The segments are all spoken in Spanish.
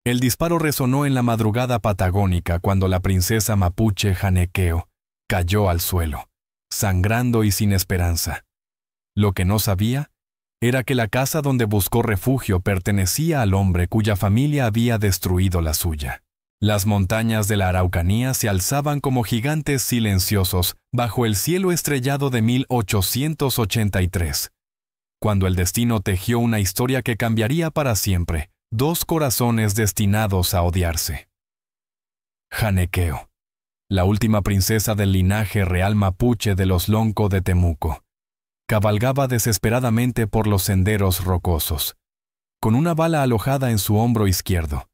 El disparo resonó en la madrugada patagónica cuando la princesa mapuche Janequeo cayó al suelo, sangrando y sin esperanza. Lo que no sabía era que la casa donde buscó refugio pertenecía al hombre cuya familia había destruido la suya. Las montañas de la Araucanía se alzaban como gigantes silenciosos bajo el cielo estrellado de 1883, cuando el destino tejió una historia que cambiaría para siempre dos corazones destinados a odiarse. Janequeo, la última princesa del linaje real mapuche de los Lonco de Temuco, cabalgaba desesperadamente por los senderos rocosos, con una bala alojada en su hombro izquierdo,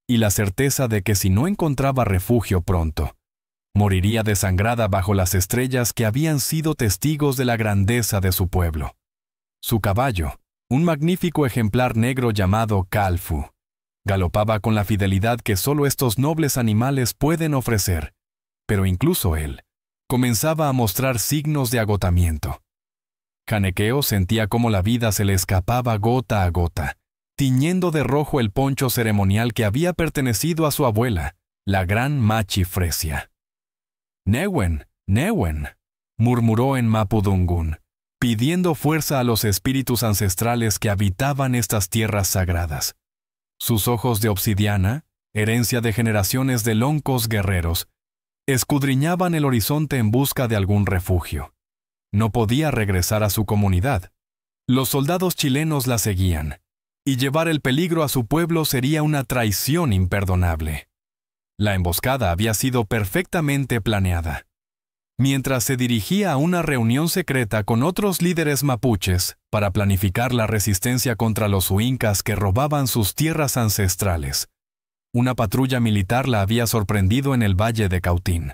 y la certeza de que si no encontraba refugio pronto, moriría desangrada bajo las estrellas que habían sido testigos de la grandeza de su pueblo. Su caballo, un magnífico ejemplar negro llamado Calfu, galopaba con la fidelidad que solo estos nobles animales pueden ofrecer, pero incluso él comenzaba a mostrar signos de agotamiento. Janequeo sentía cómo la vida se le escapaba gota a gota, tiñendo de rojo el poncho ceremonial que había pertenecido a su abuela, la gran Machi Fresia. «Newen, Newen», murmuró en mapudungún, pidiendo fuerza a los espíritus ancestrales que habitaban estas tierras sagradas. Sus ojos de obsidiana, herencia de generaciones de loncos guerreros, escudriñaban el horizonte en busca de algún refugio. No podía regresar a su comunidad. Los soldados chilenos la seguían, y llevar el peligro a su pueblo sería una traición imperdonable. La emboscada había sido perfectamente planeada. Mientras se dirigía a una reunión secreta con otros líderes mapuches para planificar la resistencia contra los huincas que robaban sus tierras ancestrales, una patrulla militar la había sorprendido en el valle de Cautín.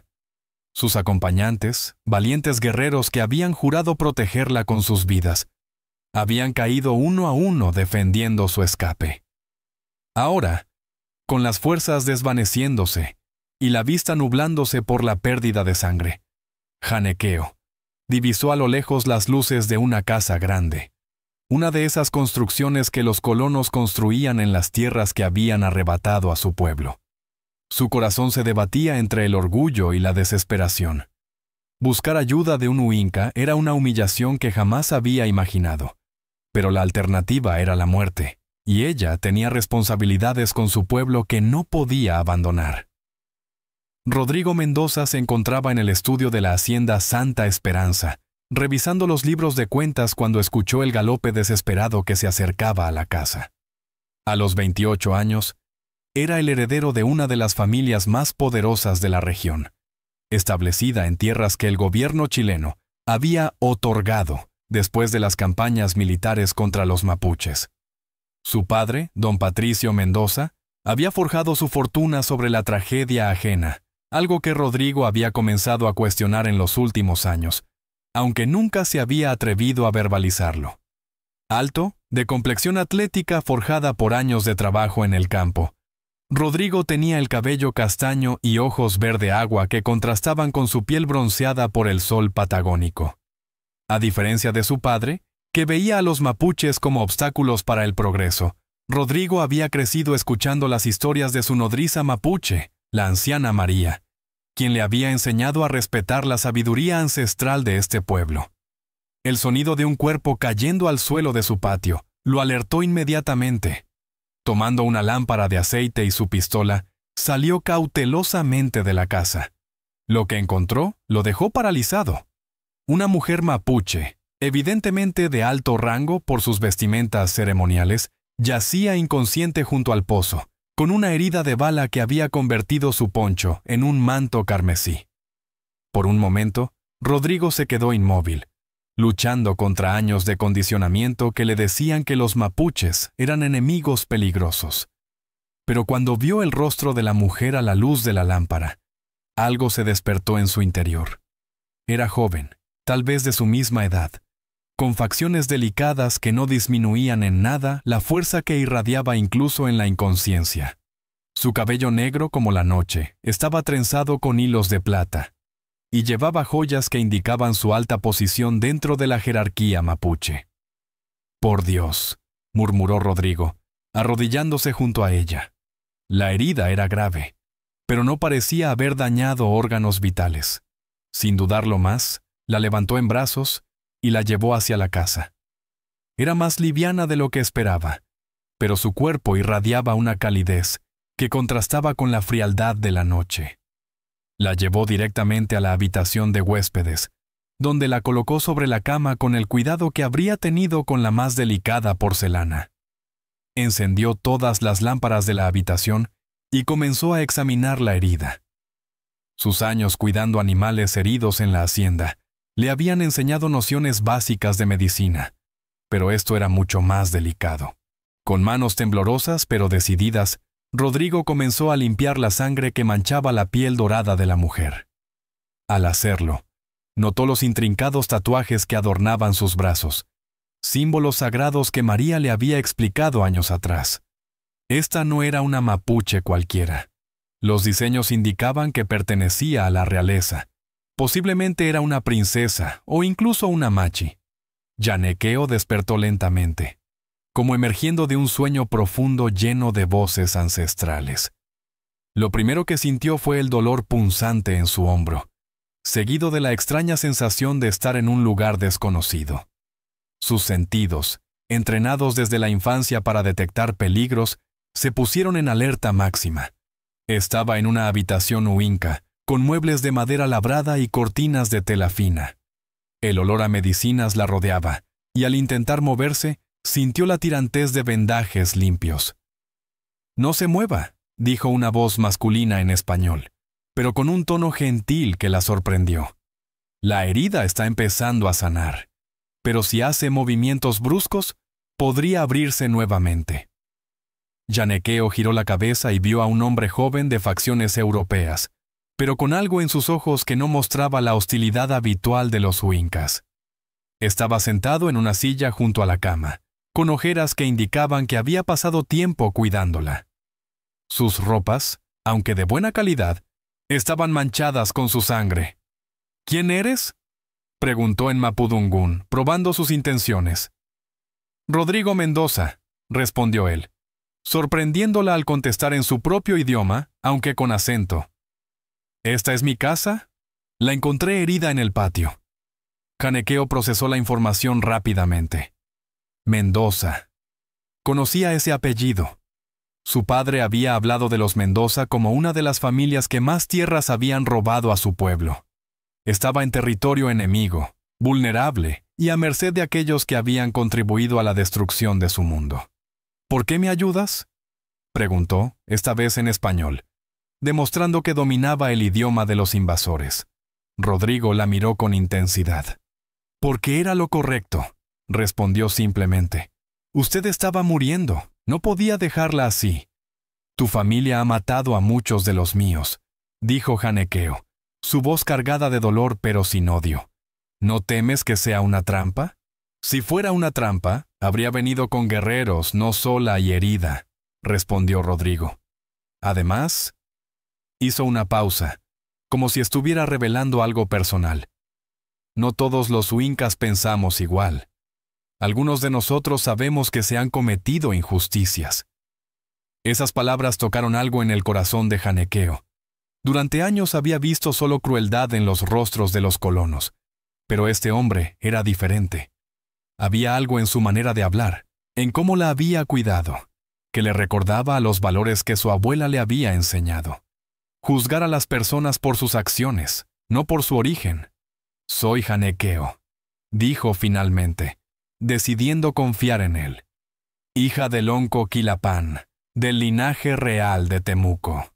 Sus acompañantes, valientes guerreros que habían jurado protegerla con sus vidas, habían caído uno a uno defendiendo su escape. Ahora, con las fuerzas desvaneciéndose y la vista nublándose por la pérdida de sangre, Janequeo divisó a lo lejos las luces de una casa grande, una de esas construcciones que los colonos construían en las tierras que habían arrebatado a su pueblo. Su corazón se debatía entre el orgullo y la desesperación. Buscar ayuda de un huinca era una humillación que jamás había imaginado, pero la alternativa era la muerte, y ella tenía responsabilidades con su pueblo que no podía abandonar. Rodrigo Mendoza se encontraba en el estudio de la hacienda Santa Esperanza, revisando los libros de cuentas cuando escuchó el galope desesperado que se acercaba a la casa. A los 28 años, era el heredero de una de las familias más poderosas de la región, establecida en tierras que el gobierno chileno había otorgado después de las campañas militares contra los mapuches. Su padre, don Patricio Mendoza, había forjado su fortuna sobre la tragedia ajena, algo que Rodrigo había comenzado a cuestionar en los últimos años, aunque nunca se había atrevido a verbalizarlo. Alto, de complexión atlética forjada por años de trabajo en el campo, Rodrigo tenía el cabello castaño y ojos verde agua que contrastaban con su piel bronceada por el sol patagónico. A diferencia de su padre, que veía a los mapuches como obstáculos para el progreso, Rodrigo había crecido escuchando las historias de su nodriza mapuche, la anciana María, quien le había enseñado a respetar la sabiduría ancestral de este pueblo. El sonido de un cuerpo cayendo al suelo de su patio lo alertó inmediatamente. Tomando una lámpara de aceite y su pistola, salió cautelosamente de la casa. Lo que encontró lo dejó paralizado. Una mujer mapuche, evidentemente de alto rango por sus vestimentas ceremoniales, yacía inconsciente junto al pozo, con una herida de bala que había convertido su poncho en un manto carmesí. Por un momento, Rodrigo se quedó inmóvil, luchando contra años de condicionamiento que le decían que los mapuches eran enemigos peligrosos. Pero cuando vio el rostro de la mujer a la luz de la lámpara, algo se despertó en su interior. Era joven, tal vez de su misma edad, con facciones delicadas que no disminuían en nada la fuerza que irradiaba incluso en la inconsciencia. Su cabello negro como la noche estaba trenzado con hilos de plata, y llevaba joyas que indicaban su alta posición dentro de la jerarquía mapuche. «Por Dios», murmuró Rodrigo, arrodillándose junto a ella. La herida era grave, pero no parecía haber dañado órganos vitales. Sin dudarlo más, la levantó en brazos y la llevó hacia la casa. Era más liviana de lo que esperaba, pero su cuerpo irradiaba una calidez que contrastaba con la frialdad de la noche. La llevó directamente a la habitación de huéspedes, donde la colocó sobre la cama con el cuidado que habría tenido con la más delicada porcelana. Encendió todas las lámparas de la habitación y comenzó a examinar la herida. Sus años cuidando animales heridos en la hacienda le habían enseñado nociones básicas de medicina, pero esto era mucho más delicado. Con manos temblorosas pero decididas, Rodrigo comenzó a limpiar la sangre que manchaba la piel dorada de la mujer. Al hacerlo, notó los intrincados tatuajes que adornaban sus brazos, símbolos sagrados que María le había explicado años atrás. Esta no era una mapuche cualquiera. Los diseños indicaban que pertenecía a la realeza. Posiblemente era una princesa o incluso una machi. Llanekeo despertó lentamente, como emergiendo de un sueño profundo lleno de voces ancestrales. Lo primero que sintió fue el dolor punzante en su hombro, seguido de la extraña sensación de estar en un lugar desconocido. Sus sentidos, entrenados desde la infancia para detectar peligros, se pusieron en alerta máxima. Estaba en una habitación huinca, con muebles de madera labrada y cortinas de tela fina. El olor a medicinas la rodeaba, y al intentar moverse, sintió la tirantez de vendajes limpios. «No se mueva», dijo una voz masculina en español, pero con un tono gentil que la sorprendió. «La herida está empezando a sanar, pero si hace movimientos bruscos, podría abrirse nuevamente». Llanekeo giró la cabeza y vio a un hombre joven de facciones europeas, pero con algo en sus ojos que no mostraba la hostilidad habitual de los huincas. Estaba sentado en una silla junto a la cama, con ojeras que indicaban que había pasado tiempo cuidándola. Sus ropas, aunque de buena calidad, estaban manchadas con su sangre. «¿Quién eres?», preguntó en mapudungún, probando sus intenciones. «Rodrigo Mendoza», respondió él, sorprendiéndola al contestar en su propio idioma, aunque con acento. «¿Esta es mi casa? La encontré herida en el patio». Llanekeo procesó la información rápidamente. Mendoza. Conocía ese apellido. Su padre había hablado de los Mendoza como una de las familias que más tierras habían robado a su pueblo. Estaba en territorio enemigo, vulnerable y a merced de aquellos que habían contribuido a la destrucción de su mundo. «¿Por qué me ayudas?», preguntó, esta vez en español, demostrando que dominaba el idioma de los invasores. Rodrigo la miró con intensidad. «Porque era lo correcto», respondió simplemente. «Usted estaba muriendo, no podía dejarla así». «Tu familia ha matado a muchos de los míos», dijo Llanekeo, su voz cargada de dolor pero sin odio. «¿No temes que sea una trampa? Si fuera una trampa, habría venido con guerreros, no sola y herida», respondió Rodrigo. Además, hizo una pausa, como si estuviera revelando algo personal. «No todos los huincas pensamos igual. Algunos de nosotros sabemos que se han cometido injusticias». Esas palabras tocaron algo en el corazón de Llanekeo. Durante años había visto solo crueldad en los rostros de los colonos, pero este hombre era diferente. Había algo en su manera de hablar, en cómo la había cuidado, que le recordaba a los valores que su abuela le había enseñado. Juzgar a las personas por sus acciones, no por su origen. «Soy Llanekeo», dijo finalmente, decidiendo confiar en él. «Hija del Onco Quilapán, del linaje real de Temuco».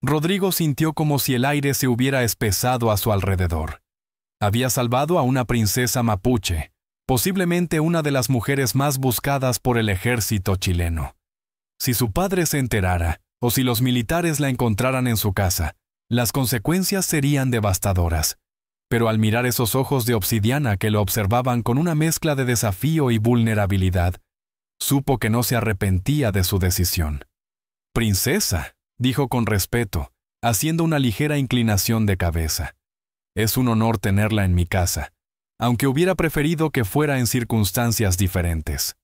Rodrigo sintió como si el aire se hubiera espesado a su alrededor. Había salvado a una princesa mapuche, posiblemente una de las mujeres más buscadas por el ejército chileno. Si su padre se enterara, o si los militares la encontraran en su casa, las consecuencias serían devastadoras. Pero al mirar esos ojos de obsidiana que lo observaban con una mezcla de desafío y vulnerabilidad, supo que no se arrepentía de su decisión. «Princesa», dijo con respeto, haciendo una ligera inclinación de cabeza. «Es un honor tenerla en mi casa, aunque hubiera preferido que fuera en circunstancias diferentes».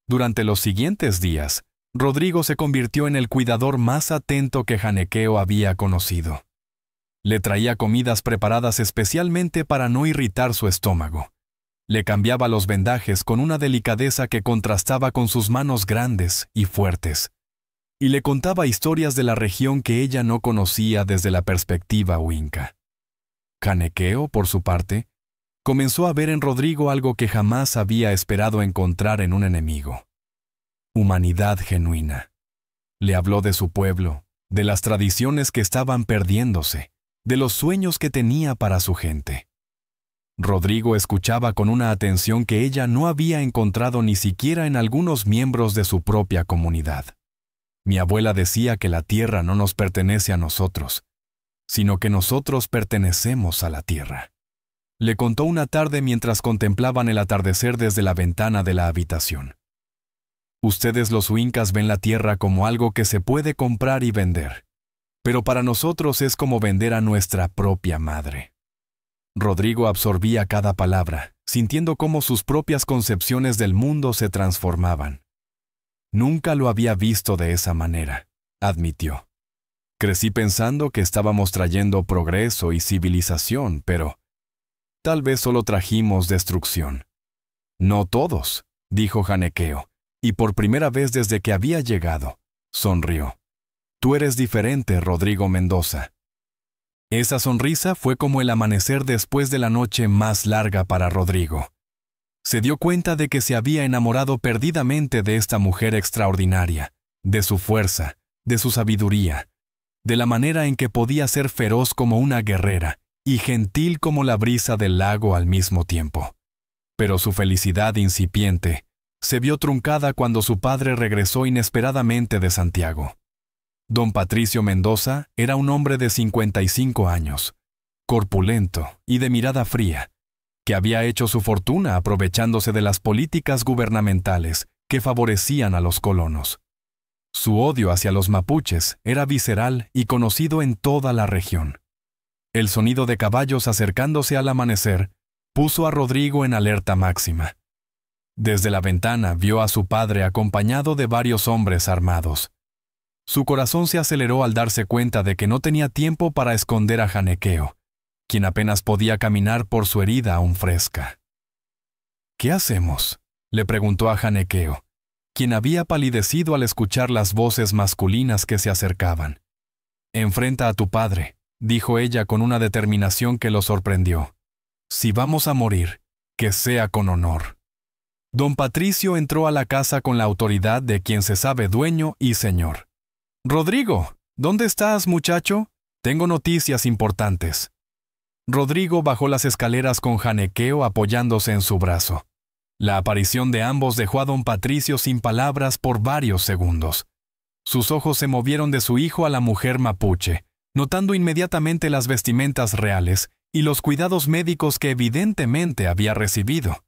Durante los siguientes días, Rodrigo se convirtió en el cuidador más atento que Janequeo había conocido. Le traía comidas preparadas especialmente para no irritar su estómago. Le cambiaba los vendajes con una delicadeza que contrastaba con sus manos grandes y fuertes, y le contaba historias de la región que ella no conocía desde la perspectiva huinca. Janequeo, por su parte, comenzó a ver en Rodrigo algo que jamás había esperado encontrar en un enemigo: humanidad genuina. Le habló de su pueblo, de las tradiciones que estaban perdiéndose, de los sueños que tenía para su gente. Rodrigo escuchaba con una atención que ella no había encontrado ni siquiera en algunos miembros de su propia comunidad. Mi abuela decía que la tierra no nos pertenece a nosotros, sino que nosotros pertenecemos a la tierra. Le contó una tarde mientras contemplaban el atardecer desde la ventana de la habitación. Ustedes los huincas ven la tierra como algo que se puede comprar y vender, pero para nosotros es como vender a nuestra propia madre. Rodrigo absorbía cada palabra, sintiendo cómo sus propias concepciones del mundo se transformaban. Nunca lo había visto de esa manera, admitió. Crecí pensando que estábamos trayendo progreso y civilización, pero tal vez solo trajimos destrucción. No todos, dijo Janequeo, y por primera vez desde que había llegado, sonrió. Tú eres diferente, Rodrigo Mendoza. Esa sonrisa fue como el amanecer después de la noche más larga para Rodrigo. Se dio cuenta de que se había enamorado perdidamente de esta mujer extraordinaria, de su fuerza, de su sabiduría, de la manera en que podía ser feroz como una guerrera y gentil como la brisa del lago al mismo tiempo. Pero su felicidad incipiente se vio truncada cuando su padre regresó inesperadamente de Santiago. Don Patricio Mendoza era un hombre de 55 años, corpulento y de mirada fría, que había hecho su fortuna aprovechándose de las políticas gubernamentales que favorecían a los colonos. Su odio hacia los mapuches era visceral y conocido en toda la región. El sonido de caballos acercándose al amanecer puso a Rodrigo en alerta máxima. Desde la ventana vio a su padre acompañado de varios hombres armados. Su corazón se aceleró al darse cuenta de que no tenía tiempo para esconder a Janequeo, quien apenas podía caminar por su herida aún fresca. ¿Qué hacemos?, le preguntó a Janequeo, quien había palidecido al escuchar las voces masculinas que se acercaban. Enfrenta a tu padre, dijo ella con una determinación que lo sorprendió. Si vamos a morir, que sea con honor. Don Patricio entró a la casa con la autoridad de quien se sabe dueño y señor. Rodrigo, ¿dónde estás, muchacho? Tengo noticias importantes. Rodrigo bajó las escaleras con Janequeo apoyándose en su brazo. La aparición de ambos dejó a don Patricio sin palabras por varios segundos. Sus ojos se movieron de su hijo a la mujer mapuche, notando inmediatamente las vestimentas reales y los cuidados médicos que evidentemente había recibido.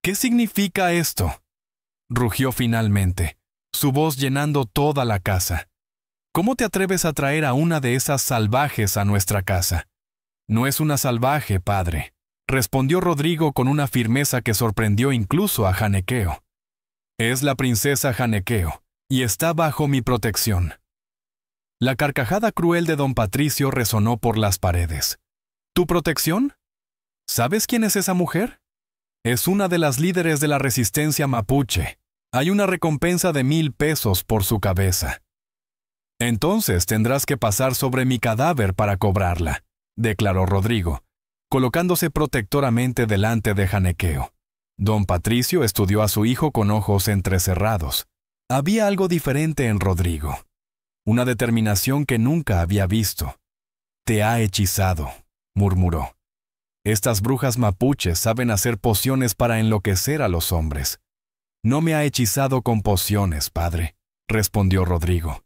¿Qué significa esto?, rugió finalmente, su voz llenando toda la casa. ¿Cómo te atreves a traer a una de esas salvajes a nuestra casa? No es una salvaje, padre, respondió Rodrigo con una firmeza que sorprendió incluso a Janequeo. Es la princesa Janequeo, y está bajo mi protección. La carcajada cruel de don Patricio resonó por las paredes. ¿Tu protección? ¿Sabes quién es esa mujer? Es una de las líderes de la resistencia mapuche. Hay una recompensa de 1,000 pesos por su cabeza. Entonces tendrás que pasar sobre mi cadáver para cobrarla, declaró Rodrigo, colocándose protectoramente delante de Janequeo. Don Patricio estudió a su hijo con ojos entrecerrados. Había algo diferente en Rodrigo, una determinación que nunca había visto. Te ha hechizado, murmuró. Estas brujas mapuches saben hacer pociones para enloquecer a los hombres. No me ha hechizado con pociones, padre, respondió Rodrigo.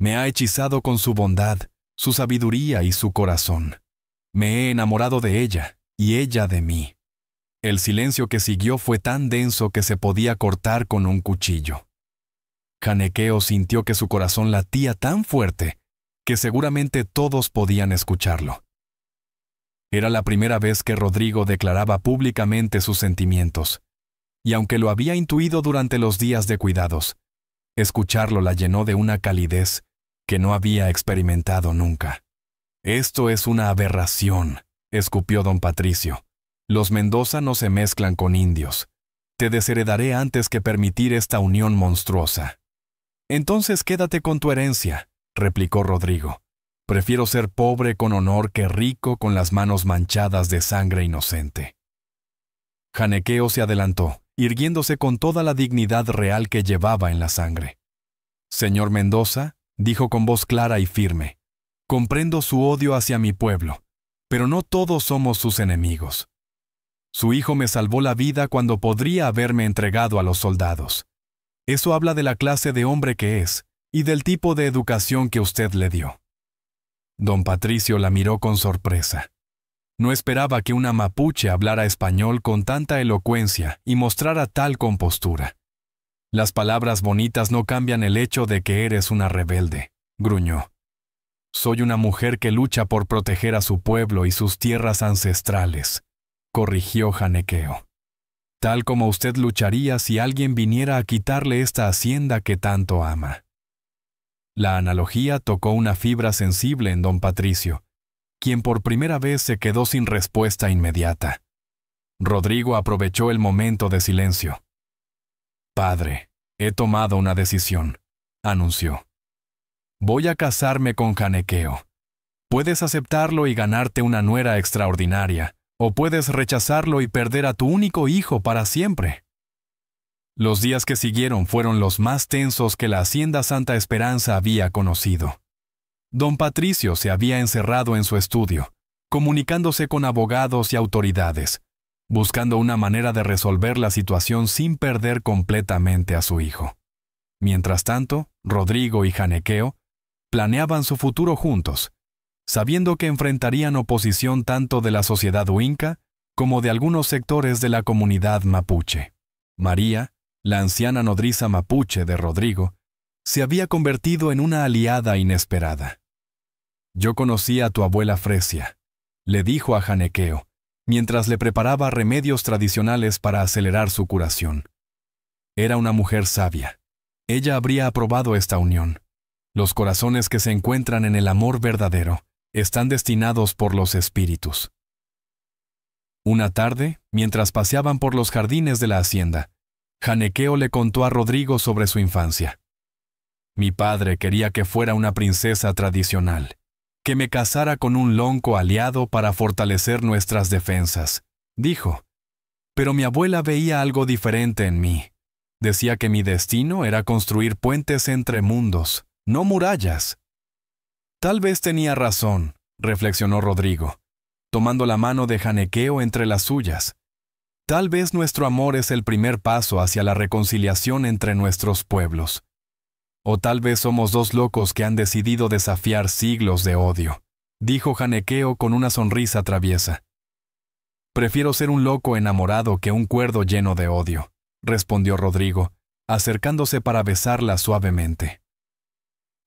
Me ha hechizado con su bondad, su sabiduría y su corazón. Me he enamorado de ella, y ella de mí. El silencio que siguió fue tan denso que se podía cortar con un cuchillo. Janequeo sintió que su corazón latía tan fuerte que seguramente todos podían escucharlo. Era la primera vez que Rodrigo declaraba públicamente sus sentimientos, y aunque lo había intuido durante los días de cuidados, Escucharlo la llenó de una calidez que no había experimentado nunca. «Esto es una aberración», escupió don Patricio. «Los Mendoza no se mezclan con indios. Te desheredaré antes que permitir esta unión monstruosa». «Entonces quédate con tu herencia», replicó Rodrigo. «Prefiero ser pobre con honor que rico con las manos manchadas de sangre inocente». Janequeo se adelantó, irguiéndose con toda la dignidad real que llevaba en la sangre. «Señor Mendoza», dijo con voz clara y firme, «comprendo su odio hacia mi pueblo, pero no todos somos sus enemigos. Su hijo me salvó la vida cuando podría haberme entregado a los soldados. Eso habla de la clase de hombre que es y del tipo de educación que usted le dio». Don Patricio la miró con sorpresa. No esperaba que una mapuche hablara español con tanta elocuencia y mostrara tal compostura. «Las palabras bonitas no cambian el hecho de que eres una rebelde», gruñó. «Soy una mujer que lucha por proteger a su pueblo y sus tierras ancestrales», corrigió Janequeo. «Tal como usted lucharía si alguien viniera a quitarle esta hacienda que tanto ama». La analogía tocó una fibra sensible en don Patricio, quien por primera vez se quedó sin respuesta inmediata. Rodrigo aprovechó el momento de silencio. «Padre, he tomado una decisión», anunció. «Voy a casarme con Janequeo. Puedes aceptarlo y ganarte una nuera extraordinaria, o puedes rechazarlo y perder a tu único hijo para siempre». Los días que siguieron fueron los más tensos que la Hacienda Santa Esperanza había conocido. Don Patricio se había encerrado en su estudio, comunicándose con abogados y autoridades, buscando una manera de resolver la situación sin perder completamente a su hijo. Mientras tanto, Rodrigo y Janequeo planeaban su futuro juntos, sabiendo que enfrentarían oposición tanto de la sociedad huinca como de algunos sectores de la comunidad mapuche. María, la anciana nodriza mapuche de Rodrigo, se había convertido en una aliada inesperada. «Yo conocí a tu abuela Fresia», le dijo a Janequeo, mientras le preparaba remedios tradicionales para acelerar su curación. Era una mujer sabia. Ella habría aprobado esta unión. Los corazones que se encuentran en el amor verdadero están destinados por los espíritus. Una tarde, mientras paseaban por los jardines de la hacienda, Janequeo le contó a Rodrigo sobre su infancia. «Mi padre quería que fuera una princesa tradicional, que me casara con un lonco aliado para fortalecer nuestras defensas», dijo. «Pero mi abuela veía algo diferente en mí. Decía que mi destino era construir puentes entre mundos, no murallas». «Tal vez tenía razón», reflexionó Rodrigo, tomando la mano de Janequeo entre las suyas. «Tal vez nuestro amor es el primer paso hacia la reconciliación entre nuestros pueblos. O tal vez somos dos locos que han decidido desafiar siglos de odio», dijo Janequeo con una sonrisa traviesa. «Prefiero ser un loco enamorado que un cuerdo lleno de odio», respondió Rodrigo, acercándose para besarla suavemente.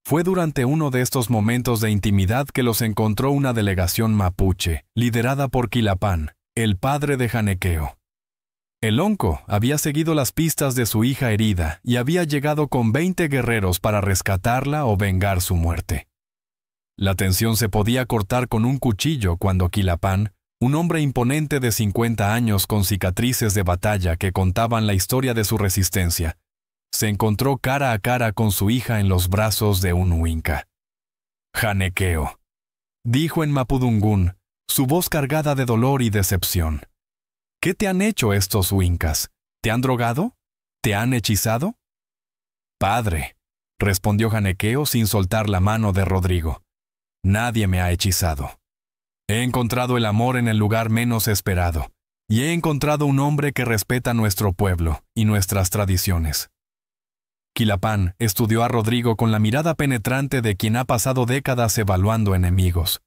Fue durante uno de estos momentos de intimidad que los encontró una delegación mapuche, liderada por Quilapán, el padre de Janequeo. El lonco había seguido las pistas de su hija herida y había llegado con 20 guerreros para rescatarla o vengar su muerte. La tensión se podía cortar con un cuchillo cuando Quilapán, un hombre imponente de 50 años con cicatrices de batalla que contaban la historia de su resistencia, se encontró cara a cara con su hija en los brazos de un huinca. «Janequeo», dijo en mapudungún, su voz cargada de dolor y decepción. «¿Qué te han hecho estos huincas? ¿Te han drogado? ¿Te han hechizado?» «Padre», respondió Janequeo sin soltar la mano de Rodrigo, «nadie me ha hechizado. He encontrado el amor en el lugar menos esperado, y he encontrado un hombre que respeta nuestro pueblo y nuestras tradiciones». Quilapán estudió a Rodrigo con la mirada penetrante de quien ha pasado décadas evaluando enemigos.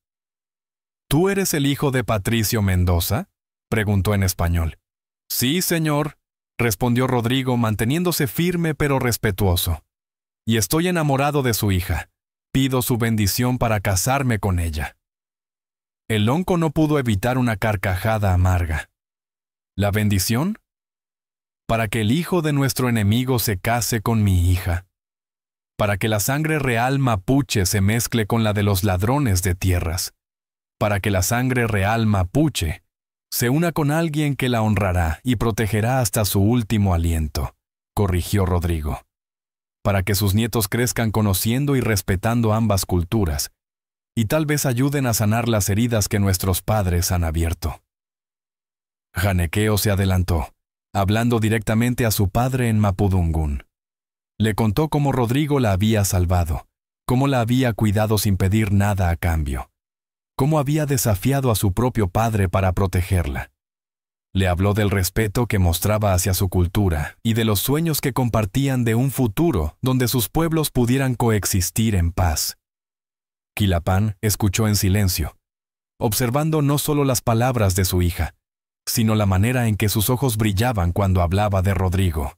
«¿Tú eres el hijo de Patricio Mendoza?», preguntó en español. «Sí, señor», respondió Rodrigo manteniéndose firme pero respetuoso. «Y estoy enamorado de su hija. Pido su bendición para casarme con ella». El lonco no pudo evitar una carcajada amarga. «¿La bendición?». «Para que el hijo de nuestro enemigo se case con mi hija», para que la sangre real mapuche se mezcle con la de los ladrones de tierras, para que la sangre real mapuche se una con alguien que la honrará y protegerá hasta su último aliento, corrigió Rodrigo, para que sus nietos crezcan conociendo y respetando ambas culturas, y tal vez ayuden a sanar las heridas que nuestros padres han abierto. Janequeo se adelantó, hablando directamente a su padre en mapudungún. Le contó cómo Rodrigo la había salvado, cómo la había cuidado sin pedir nada a cambio, cómo había desafiado a su propio padre para protegerla. Le habló del respeto que mostraba hacia su cultura y de los sueños que compartían de un futuro donde sus pueblos pudieran coexistir en paz. Quilapán escuchó en silencio, observando no solo las palabras de su hija, sino la manera en que sus ojos brillaban cuando hablaba de Rodrigo,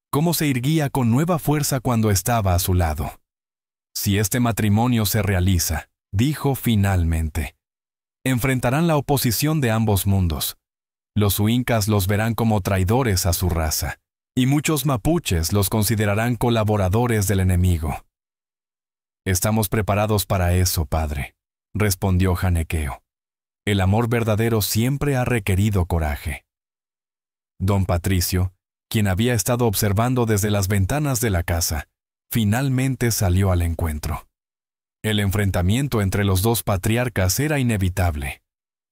cómo se irguía con nueva fuerza cuando estaba a su lado. Si este matrimonio se realiza, dijo finalmente, enfrentarán la oposición de ambos mundos. Los huincas los verán como traidores a su raza, y muchos mapuches los considerarán colaboradores del enemigo. Estamos preparados para eso, padre, respondió Janequeo. El amor verdadero siempre ha requerido coraje. Don Patricio, quien había estado observando desde las ventanas de la casa, finalmente salió al encuentro. El enfrentamiento entre los dos patriarcas era inevitable.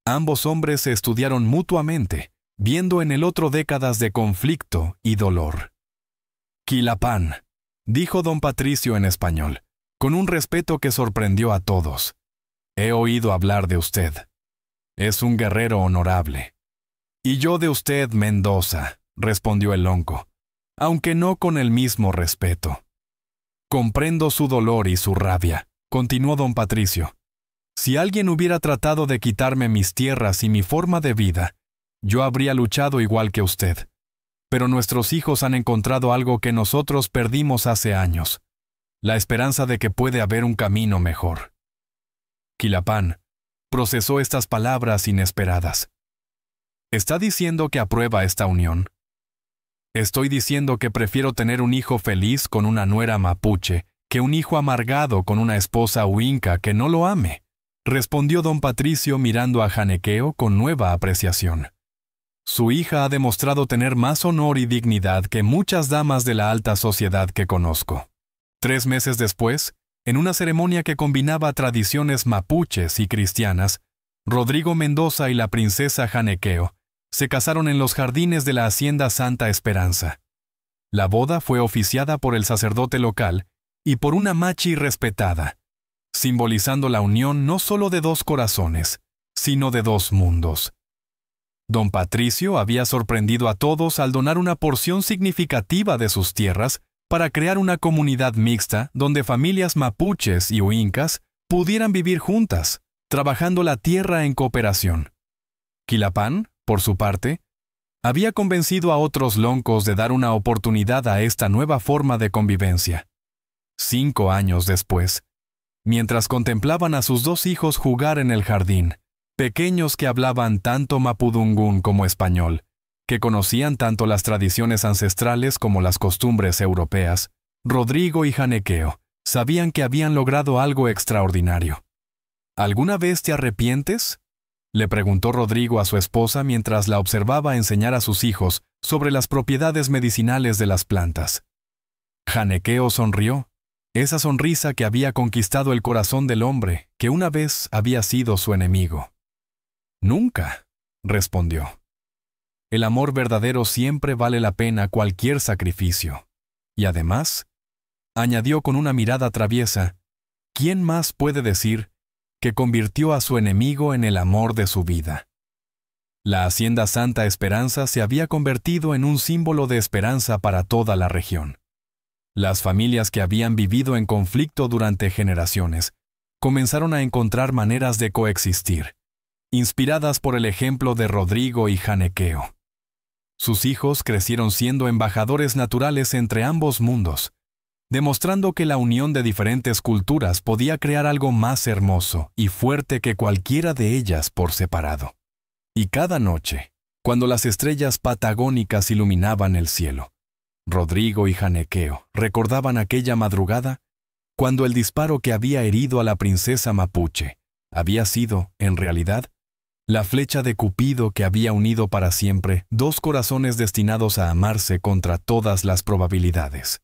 Ambos hombres se estudiaron mutuamente, viendo en el otro décadas de conflicto y dolor. Quilapán, dijo don Patricio en español, con un respeto que sorprendió a todos. He oído hablar de usted. Es un guerrero honorable. Y yo de usted, Mendoza, respondió el lonco, aunque no con el mismo respeto. Comprendo su dolor y su rabia, continuó don Patricio. Si alguien hubiera tratado de quitarme mis tierras y mi forma de vida, yo habría luchado igual que usted. Pero nuestros hijos han encontrado algo que nosotros perdimos hace años, la esperanza de que puede haber un camino mejor. Quilapán procesó estas palabras inesperadas. ¿Está diciendo que aprueba esta unión? Estoy diciendo que prefiero tener un hijo feliz con una nuera mapuche que un hijo amargado con una esposa huinca que no lo ame, respondió don Patricio mirando a Janequeo con nueva apreciación. Su hija ha demostrado tener más honor y dignidad que muchas damas de la alta sociedad que conozco. 3 meses después, en una ceremonia que combinaba tradiciones mapuches y cristianas, Rodrigo Mendoza y la princesa Janequeo se casaron en los jardines de la hacienda Santa Esperanza. La boda fue oficiada por el sacerdote local y por una machi respetada, simbolizando la unión no solo de 2 corazones, sino de 2 mundos. Don Patricio había sorprendido a todos al donar una porción significativa de sus tierras para crear una comunidad mixta donde familias mapuches y huincas pudieran vivir juntas, trabajando la tierra en cooperación. Quilapán, por su parte, había convencido a otros loncos de dar una oportunidad a esta nueva forma de convivencia. 5 años después, mientras contemplaban a sus 2 hijos jugar en el jardín, pequeños que hablaban tanto mapudungún como español, que conocían tanto las tradiciones ancestrales como las costumbres europeas, Rodrigo y Janequeo sabían que habían logrado algo extraordinario. ¿Alguna vez te arrepientes?, le preguntó Rodrigo a su esposa mientras la observaba enseñar a sus hijos sobre las propiedades medicinales de las plantas. Janequeo sonrió, esa sonrisa que había conquistado el corazón del hombre que una vez había sido su enemigo. Nunca, respondió. El amor verdadero siempre vale la pena cualquier sacrificio. Y además, añadió con una mirada traviesa, ¿quién más puede decir que convirtió a su enemigo en el amor de su vida? La hacienda Santa Esperanza se había convertido en un símbolo de esperanza para toda la región. Las familias que habían vivido en conflicto durante generaciones comenzaron a encontrar maneras de coexistir, inspiradas por el ejemplo de Rodrigo y Janequeo. Sus hijos crecieron siendo embajadores naturales entre ambos mundos, demostrando que la unión de diferentes culturas podía crear algo más hermoso y fuerte que cualquiera de ellas por separado. Y cada noche, cuando las estrellas patagónicas iluminaban el cielo, Rodrigo y Janequeo recordaban aquella madrugada cuando el disparo que había herido a la princesa mapuche había sido, en realidad, la flecha de Cupido que había unido para siempre dos corazones destinados a amarse contra todas las probabilidades.